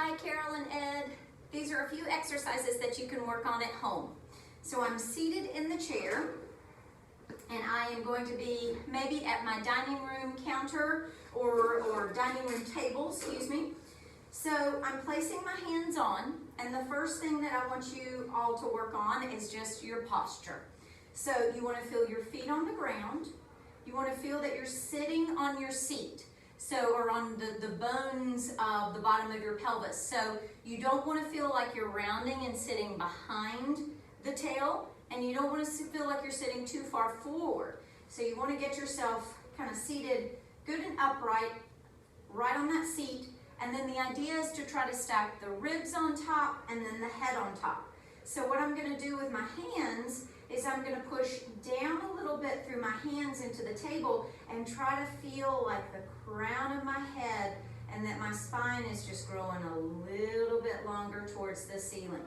Hi, Carol and Ed. These are a few exercises that you can work on at home. So I'm seated in the chair, and I am going to be maybe at my dining room counter or dining room table, excuse me. So I'm placing my hands on, and the first thing that I want you all to work on is just your posture. So you want to feel your feet on the ground. You want to feel that you're sitting on your seat. So, or on the bones of the bottom of your pelvis. So you don't want to feel like you're rounding and sitting behind the tail, and you don't want to feel like you're sitting too far forward. So you want to get yourself kind of seated good and upright, right on that seat, and then the idea is to try to stack the ribs on top and then the head on top. So what I'm going to do with my hands is I'm going to push down a little bit through my hands into the table and try to feel like the crown of my head and that my spine is just growing a little bit longer towards the ceiling.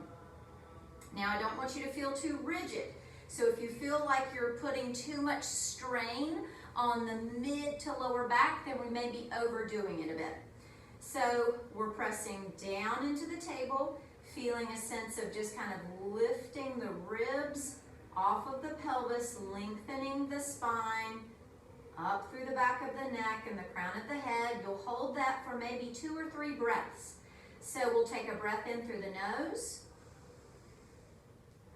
Now I don't want you to feel too rigid. So if you feel like you're putting too much strain on the mid to lower back, then we may be overdoing it a bit. So we're pressing down into the table, feeling a sense of just kind of lifting the ribs off of the pelvis, lengthening the spine, up through the back of the neck and the crown of the head. You'll hold that for maybe 2 or 3 breaths. So we'll take a breath in through the nose.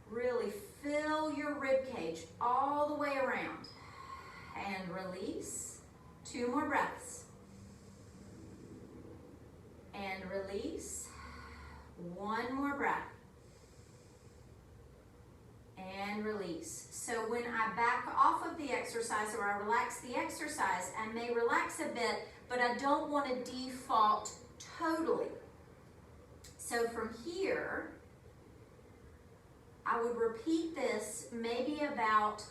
Really fill your rib cage all the way around. And release. 2 more breaths. And release. 1 more breath. And release. So when I back off of the exercise or I relax the exercise, I may relax a bit, but I don't want to default totally. So from here, I would repeat this maybe about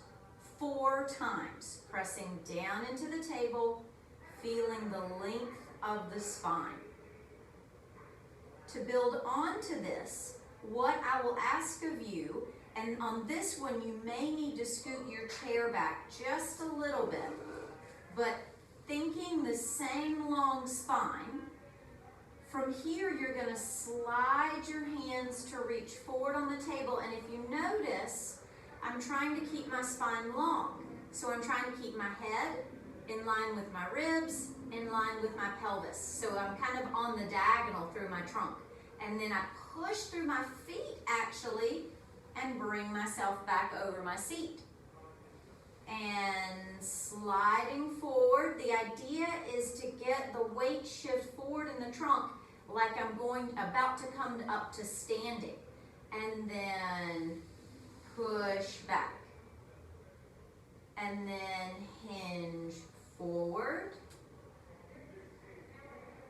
4 times, pressing down into the table, feeling the length of the spine. To build onto this, what I will ask of you, and on this one you may need to scoot your chair back just a little bit, but thinking the same long spine, from here you're going to slide your hands to reach forward on the table, and if you notice, I'm trying to keep my spine long. So I'm trying to keep my head in line with my ribs, in line with my pelvis. So I'm kind of on the diagonal through my trunk. And then I push through my feet actually and bring myself back over my seat. And sliding forward. The idea is to get the weight shift forward in the trunk like I'm about to come up to standing. And then push back. And then hinge forward.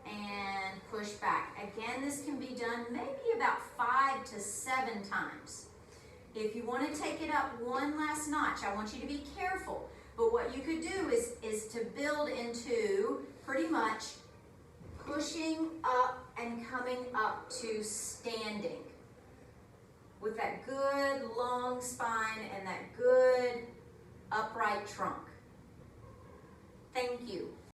And push back. Again, this can be done maybe about 5 to 7 times. If you want to take it up one last notch, I want you to be careful. But what you could do is to build into pretty much pushing up and coming up to standing with that good long spine and that good upright trunk. Thank you.